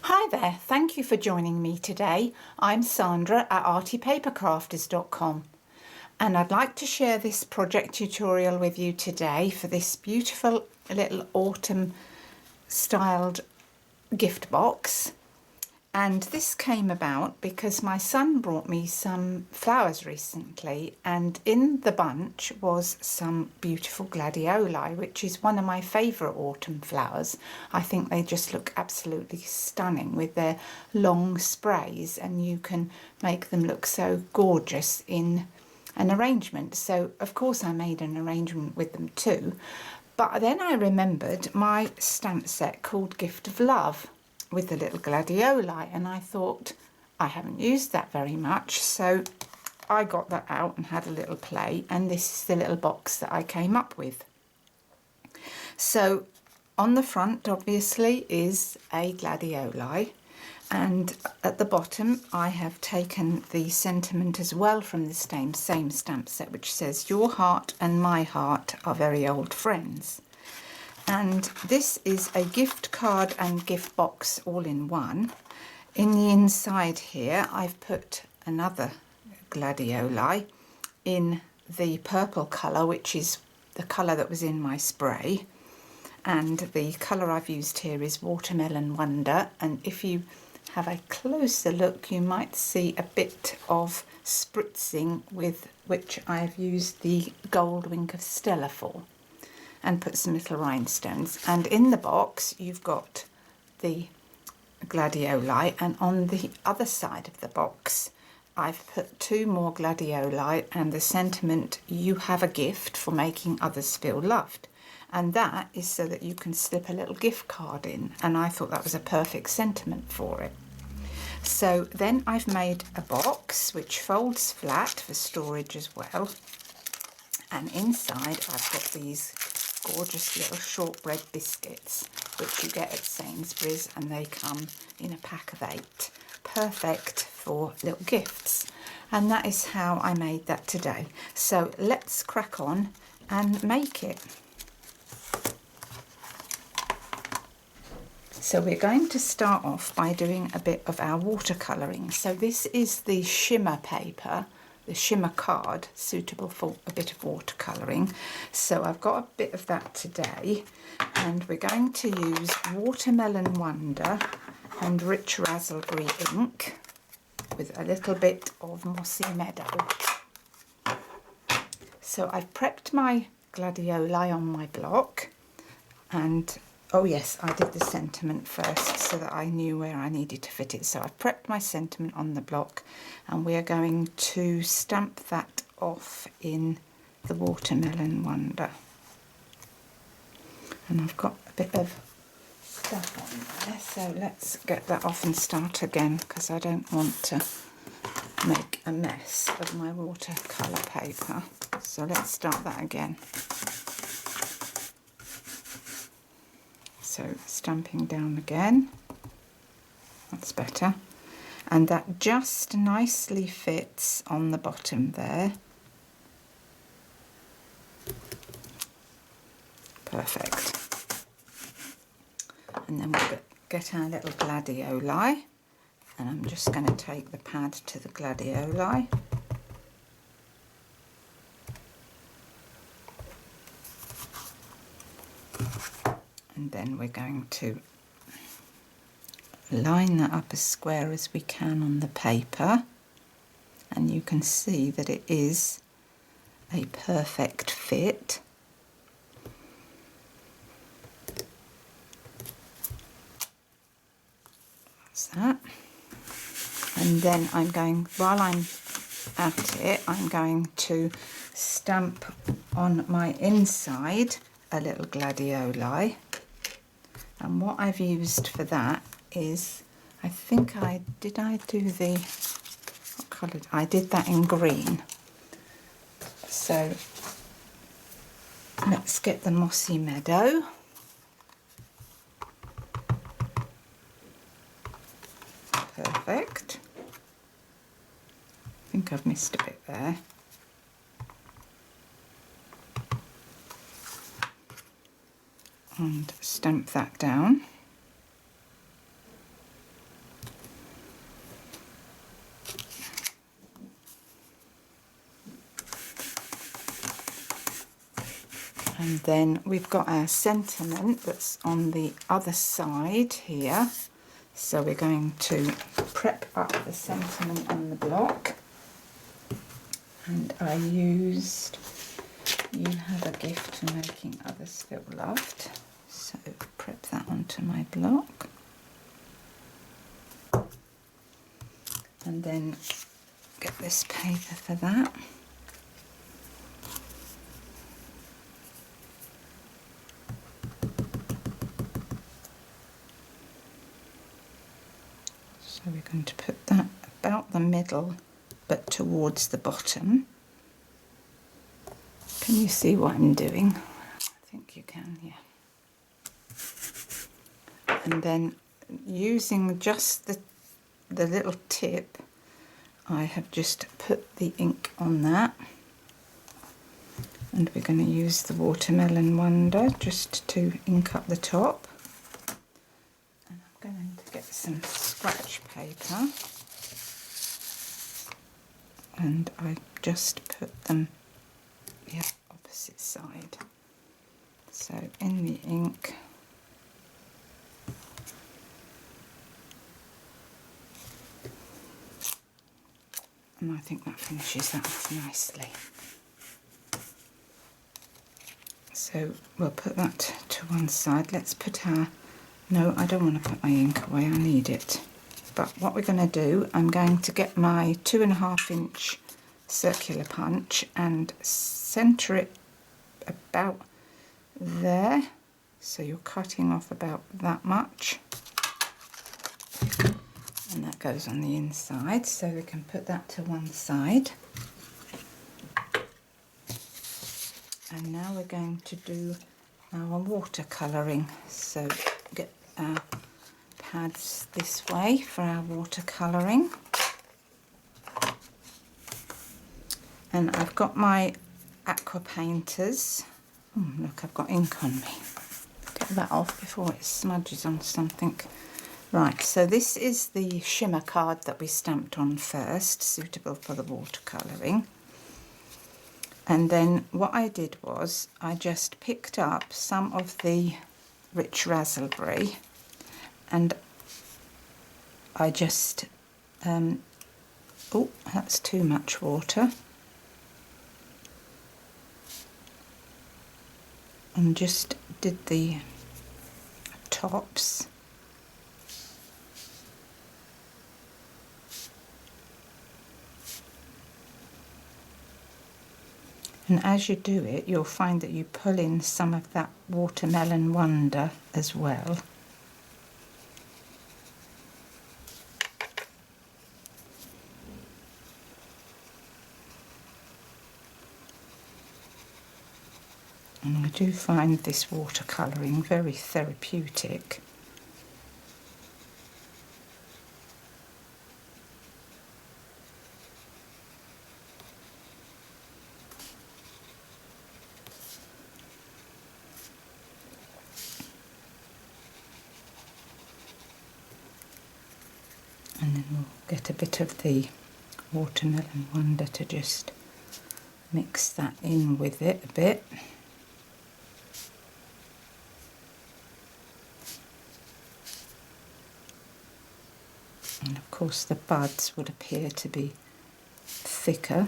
Hi there, thank you for joining me today. I'm Sandra at artypapercrafters.com and I'd like to share this project tutorial with you today for this beautiful little autumn styled gift box. And this came about because my son brought me some flowers recently, and in the bunch was some beautiful gladioli, which is one of my favourite autumn flowers. I think they just look absolutely stunning with their long sprays, and you can make them look so gorgeous in an arrangement. So of course I made an arrangement with them too, but then I remembered my stamp set called Gift of Love with the little gladioli, and I thought I haven't used that very much, so I got that out and had a little play, and this is the little box that I came up with. So on the front obviously is a gladioli, and at the bottom I have taken the sentiment as well from the same stamp set, which says your heart and my heart are very old friends. And this is a gift card and gift box all in one. In the inside here I've put another gladioli in the purple colour, which is the colour that was in my spray, and the colour I've used here is Watermelon Wonder, and if you have a closer look you might see a bit of spritzing with which I've used the gold wink of Stella for, and put some little rhinestones. And in the box you've got the gladioli, and on the other side of the box I've put two more gladioli and the sentiment, you have a gift for making others feel loved. And that is so that you can slip a little gift card in, and I thought that was a perfect sentiment for it. So then I've made a box which folds flat for storage as well, and inside I've got these gorgeous little shortbread biscuits which you get at Sainsbury's, and they come in a pack of 8, perfect for little gifts. And that is how I made that today. So let's crack on and make it. So we're going to start off by doing a bit of our watercolouring. So this is the shimmer paper, the shimmer card, suitable for a bit of watercolouring. So I've got a bit of that today, and we're going to use Watermelon Wonder and Rich Raspberry ink with a little bit of Mossy Meadow. So I've prepped my gladioli on my block, and oh yes, I did the sentiment first so that I knew where I needed to fit it. So I've prepped my sentiment on the block, and we are going to stamp that off in the Watermelon Wonder. And I've got a bit of stuff on there, so let's get that off and start again, because I don't want to make a mess of my watercolour paper. So let's start that again. So stamping down again, that's better, and that just nicely fits on the bottom there. Perfect. And then we'll get our little gladioli, and I'm just going to take the pad to the gladioli. And then we're going to line that up as square as we can on the paper, and you can see that it is a perfect fit. That's that. And then I'm going, while I'm at it, I'm going to stamp on my inside a little gladioli. And what I've used for that is, I think I do the, what colour? I did that in green. So let's get the Mossy Meadow. Perfect. I think I've missed a bit there. And stamp that down. And then we've got our sentiment that's on the other side here. So we're going to prep up the sentiment on the block. And I used You Have a Gift for Making Others Feel Loved. So prep that onto my block. And then get this paper for that. So we're going to put that about the middle, but towards the bottom. Can you see what I'm doing? I think you can, yeah. And then using just the little tip, I have just put the ink on that. And we're going to use the Watermelon Wonder just to ink up the top. And I'm going to get some scratch paper. And I just put them the opposite side. So in the ink, and I think that finishes that off nicely. So we'll put that to one side. Let's put our, no, I don't want to put my ink away, I need it. But what we're going to do, I'm going to get my 2.5 inch circular punch and centre it about there. So you're cutting off about that much. And that goes on the inside, so we can put that to one side. And now we're going to do our watercolouring. So get our pads this way for our watercolouring. And I've got my aqua painters. Oh, look, I've got ink on me. Get that off before it smudges on something. Right, so this is the shimmer card that we stamped on first, suitable for the watercolouring. And then what I did was I just picked up some of the rich raspberry and I just, oh, that's too much water. And just did the tops. And as you do it, you'll find that you pull in some of that Watermelon Wonder as well. And I do find this watercolouring very therapeutic. And then we'll get a bit of the Watermelon Wonder to just mix that in with it a bit. And of course the buds would appear to be thicker.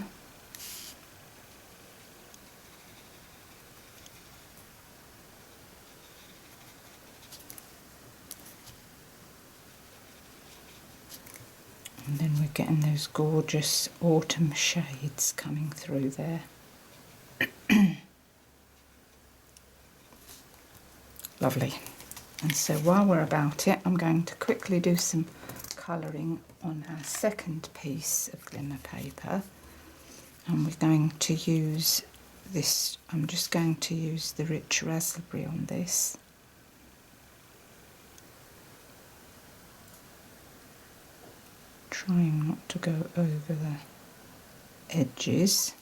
And then we're getting those gorgeous autumn shades coming through there. Lovely. And so while we're about it, I'm going to quickly do some colouring on our second piece of glimmer paper. And we're going to use this, I'm just going to use the rich raspberry on this. Trying not to go over the edges.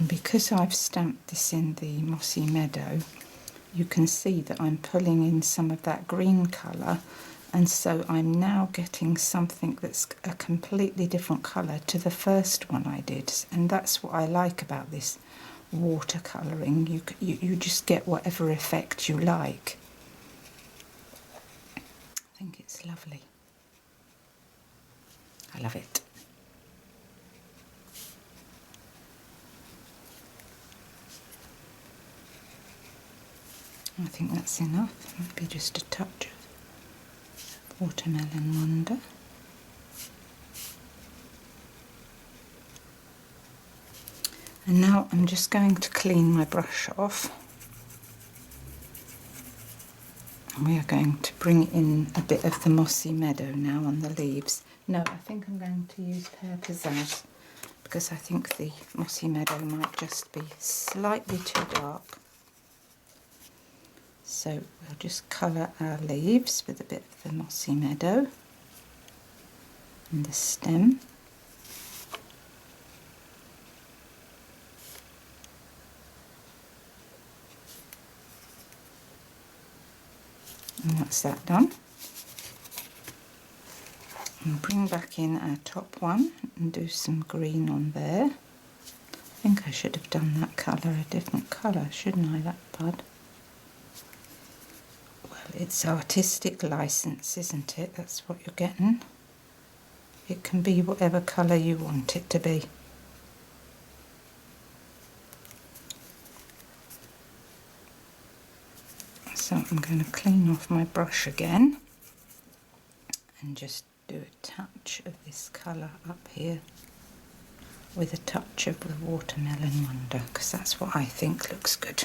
And because I've stamped this in the Mossy Meadow, you can see that I'm pulling in some of that green colour, and so I'm now getting something that's a completely different colour to the first one I did, and that's what I like about this watercolouring. You just get whatever effect you like. I think it's lovely. I love it. I think that's enough. Maybe just a touch of Watermelon Wonder. And now I'm just going to clean my brush off. And we are going to bring in a bit of the Mossy Meadow now on the leaves. No, I think I'm going to use Pear Pizzazz because I think the Mossy Meadow might just be slightly too dark. So we'll just colour our leaves with a bit of the Mossy Meadow and the stem. And that's that done. And bring back in our top one and do some green on there. I think I should have done that colour a different colour, shouldn't I, that bud? Well, it's artistic license, isn't it? That's what you're getting. It can be whatever colour you want it to be. So I'm going to clean off my brush again and just do a touch of this colour up here with a touch of the Watermelon Wonder, because that's what I think looks good.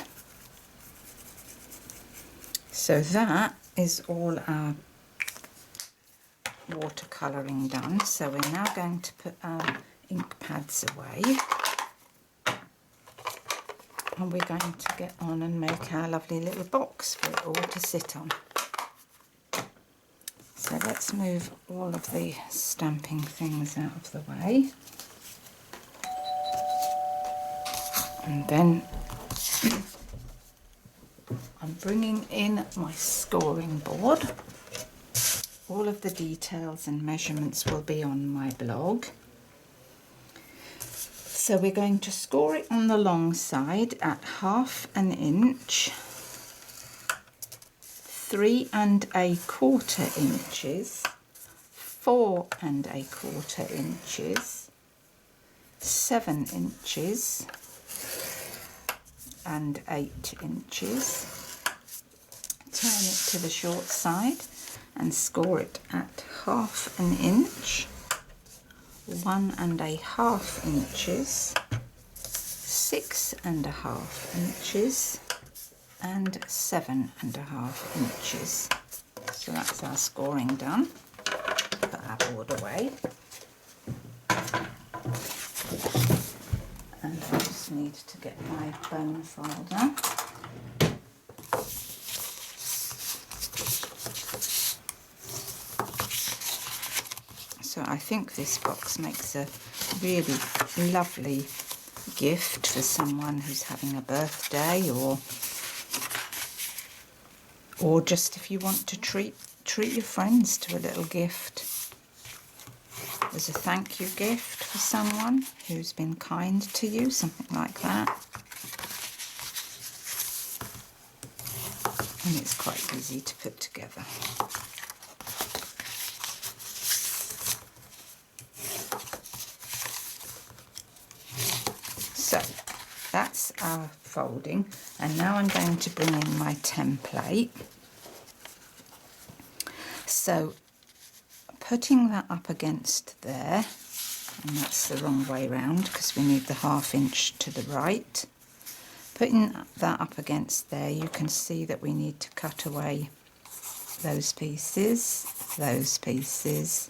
So that is all our watercolouring done. So we're now going to put our ink pads away. And we're going to get on and make our lovely little box for it all to sit on. So let's move all of the stamping things out of the way. And then I'm bringing in my scoring board. All of the details and measurements will be on my blog. So we're going to score it on the long side at 1/2 inch, 3 1/4 inches, 4 1/4 inches, 7 inches and 8 inches. Turn it to the short side and score it at 1/2 inch, 1 1/2 inches, 6 1/2 inches and 7 1/2 inches. So that's our scoring done. Put our board away. And I just need to get my bone file done. So I think this box makes a really lovely gift for someone who's having a birthday, or just if you want to treat your friends to a little gift. As a thank you gift for someone who's been kind to you, something like that. And it's quite easy to put together. So that's our folding, and now I'm going to bring in my template. So putting that up against there, and that's the wrong way round because we need the 1/2 inch to the right. Putting that up against there, you can see that we need to cut away those pieces, those pieces,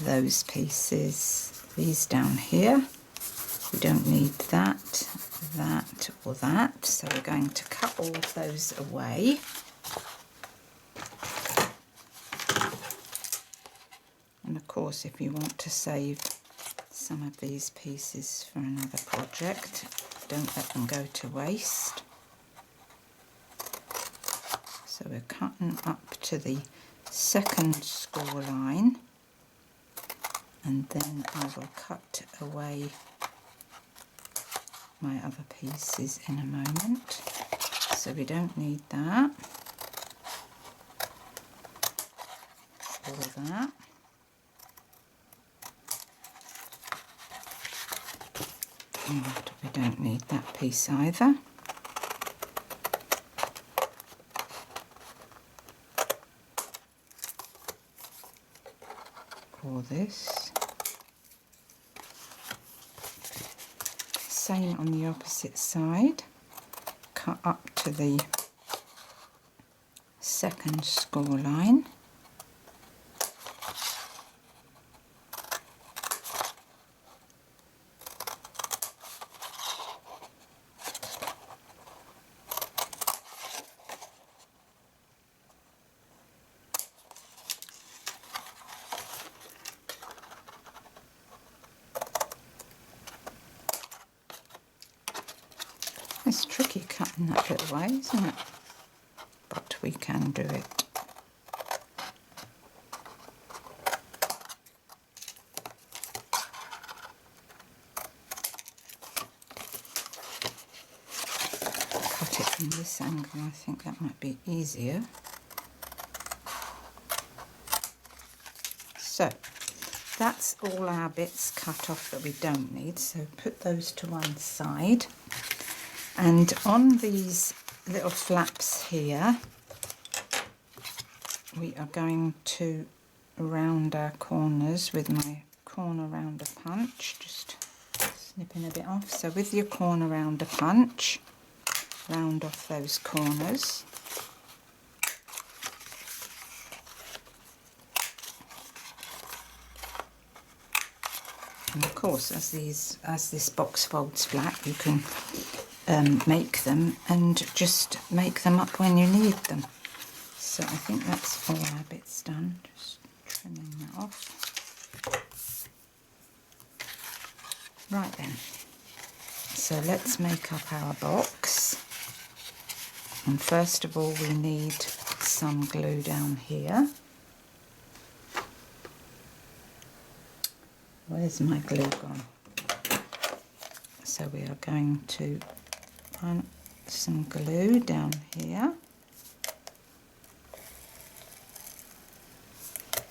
those pieces, these down here. We don't need that, that or that, so we're going to cut all of those away. And of course, if you want to save some of these pieces for another project. Don't let them go to waste. So we're cutting up to the second score line, and then I will cut away my other pieces in a moment. So we don't need that or that. And we don't need that piece either. Or this. Same on the opposite side. Cut up to the second score line. It's tricky cutting that little way, isn't it? But we can do it. Cut it from this angle, I think that might be easier. So that's all our bits cut off that we don't need, so put those to one side. And on these little flaps here, we are going to round our corners with my corner rounder punch, just snipping a bit off. So with your corner rounder punch, round off those corners. And of course, as this box folds flat, you can make them and just make them up when you need them. So I think that's all our bits done. Just trimming that off. Right then. So let's make up our box. And first of all, we need some glue down here. Where's my glue gone? So we are going to run some glue down here.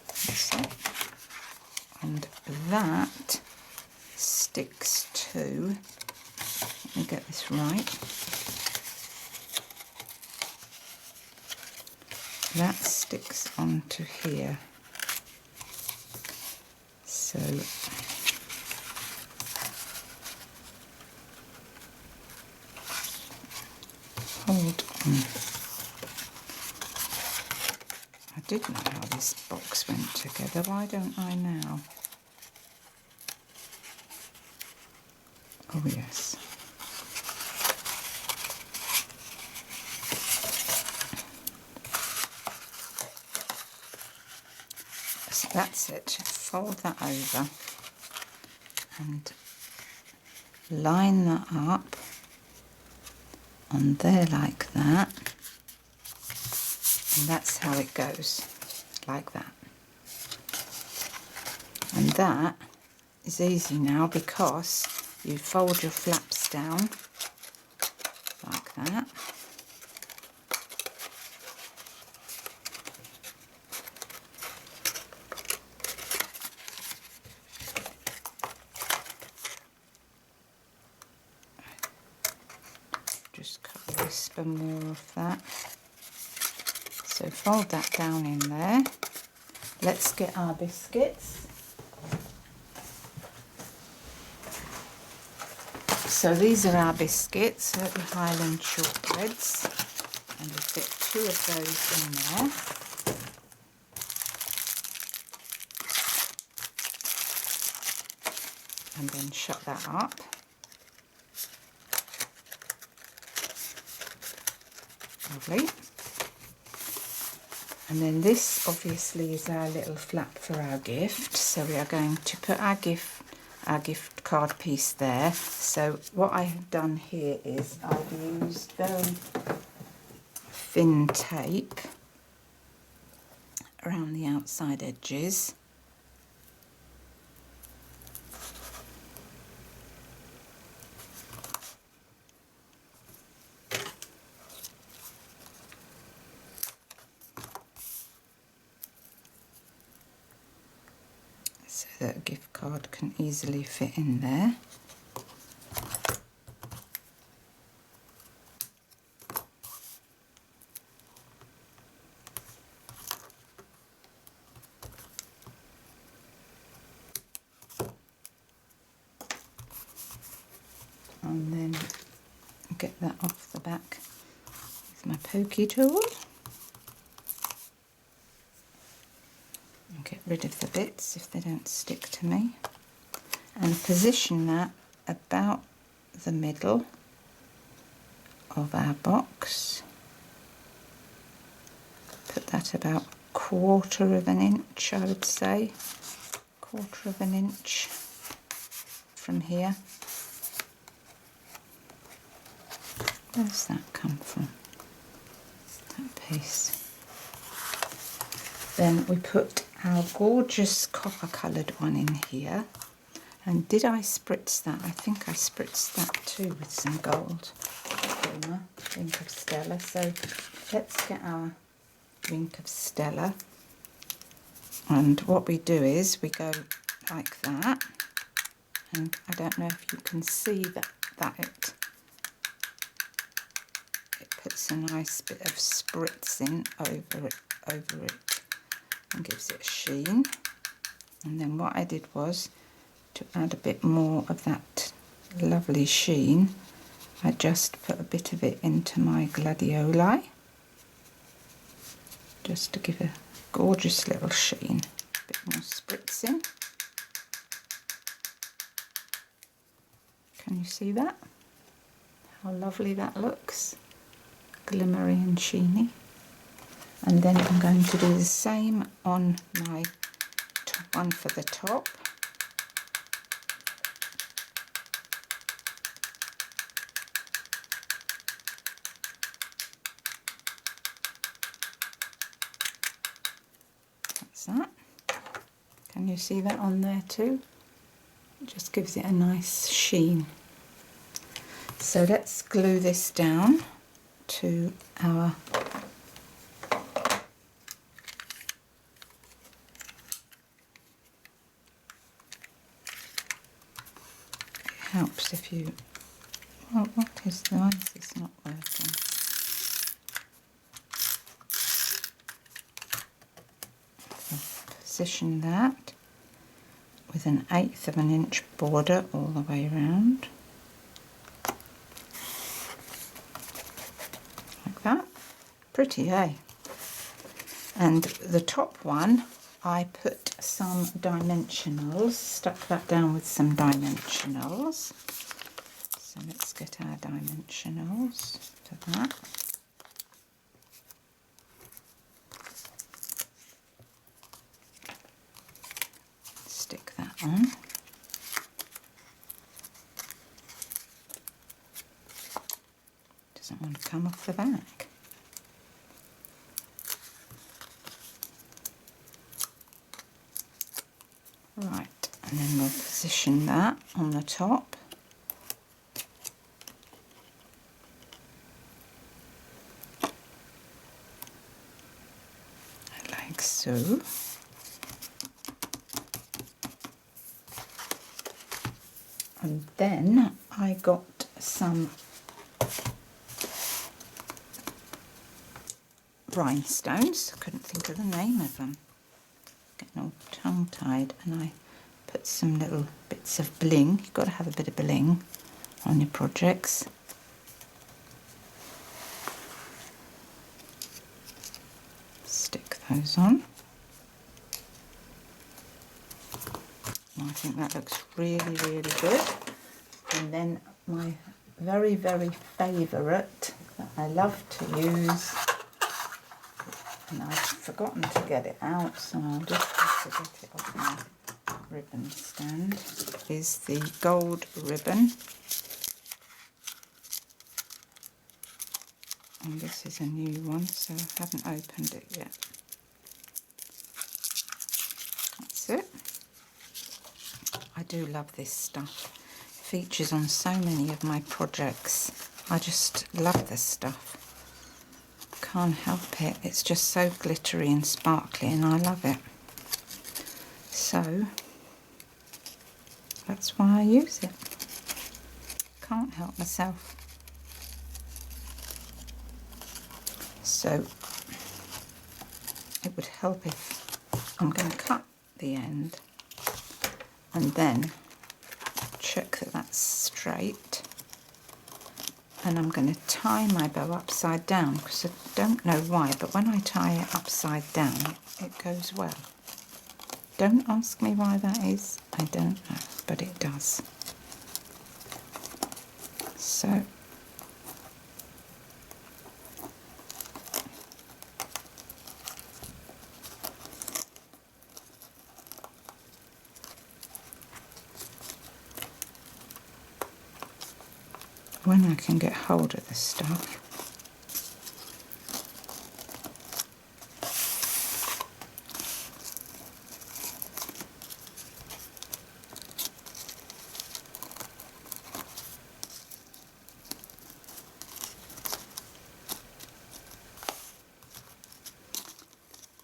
That's it. And that sticks to, let me get this right, that sticks onto here. So hold on. I did know how this box went together, why don't I now? Oh yes. So that's it. Fold that over and line that up on there like that, and that's how it goes, like that. And that is easy now because you fold your flaps down like that. Just cut a whisper more of that. So fold that down in there. Let's get our biscuits. So these are our biscuits, the Highland shortbreads, and we'll fit 2 of those in there. And then shut that up. Lovely. And then this obviously is our little flap for our gift. So we are going to put our gift our gift card piece there. So what I have done here is I've used very thin tape around the outside edges. So that a gift card can easily fit in there. And then get that off the back with my pokey tool. And get rid of the bits if they don't stick to me. And position that about the middle of our box. Put that about 1/4 of an inch, I would say. 1/4 of an inch from here. Where's that come from? That piece. Then we put our gorgeous copper coloured one in here. And did I spritz that? I think I spritzed that too with some gold primer, Wink of Stella. So let's get our Wink of Stella. And what we do is we go like that. And I don't know if you can see that it puts a nice bit of spritzing over it and gives it a sheen. And then what I did was to add a bit more of that lovely sheen, I just put a bit of it into my gladioli just to give a gorgeous little sheen. A bit more spritzing. Can you see that? How lovely that looks. Glimmery and sheeny. And then I'm going to do the same on my one for the top. That's that. Can you see that on there too? It just gives it a nice sheen. So let's glue this down to our helps if you, well, what is the one that's not working? Position that with an 1/8 of an inch border all the way around. Like that. Pretty, eh? And the top one, I put some dimensionals, stuck that down with some dimensionals. So let's get our dimensionals for that. Stick that on. Doesn't want to come off the back. Right, and then we'll position that on the top. Like so. And then I got some rhinestones. I couldn't think of the name of them. Getting all tongue-tied, and I put some little bits of bling. You've got to have a bit of bling on your projects. Stick those on. I think that looks really, really good. And then my very, very favourite that I love to use, and I've forgotten to get it out, so I'll just have to get it off now. ribbon stand is the gold ribbon. And this is a new one, so I haven't opened it yet. That's it. I do love this stuff. It features on so many of my projects. I just love this stuff. Can't help it. It's just so glittery and sparkly and I love it. So that's why I use it. Can't help myself. So it would help if I'm going to cut the end and then check that that's straight, and I'm going to tie my bow upside down because I don't know why, but when I tie it upside down it goes well. Don't ask me why that is, I don't know, but it does. So when I can get hold of the stuff,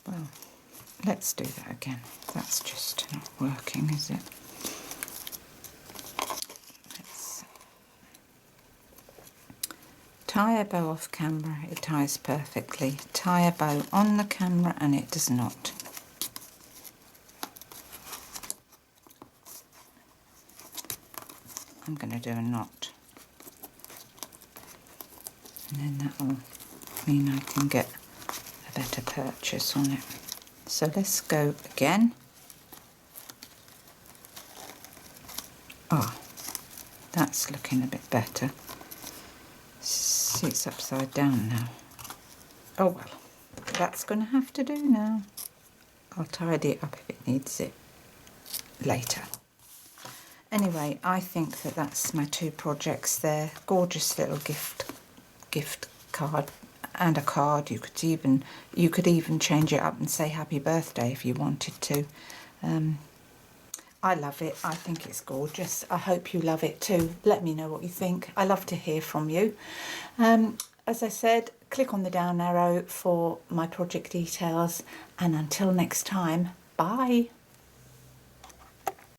well, let's do that again. That's just not working, is it? Tie a bow off camera, it ties perfectly. Tie a bow on the camera and it does not. I'm going to do a knot. And then that will mean I can get a better purchase on it. So let's go again. Oh, that's looking a bit better. See, it's upside down now. Oh well, that's going to have to do now. I'll tidy it up if it needs it later. Anyway, I think that that's my two projects there. Gorgeous little gift card and a card. You could even change it up and say happy birthday if you wanted to. I love it. I think it's gorgeous. I hope you love it too. Let me know what you think. I love to hear from you. As I said, click on the down arrow for my project details, and until next time, bye.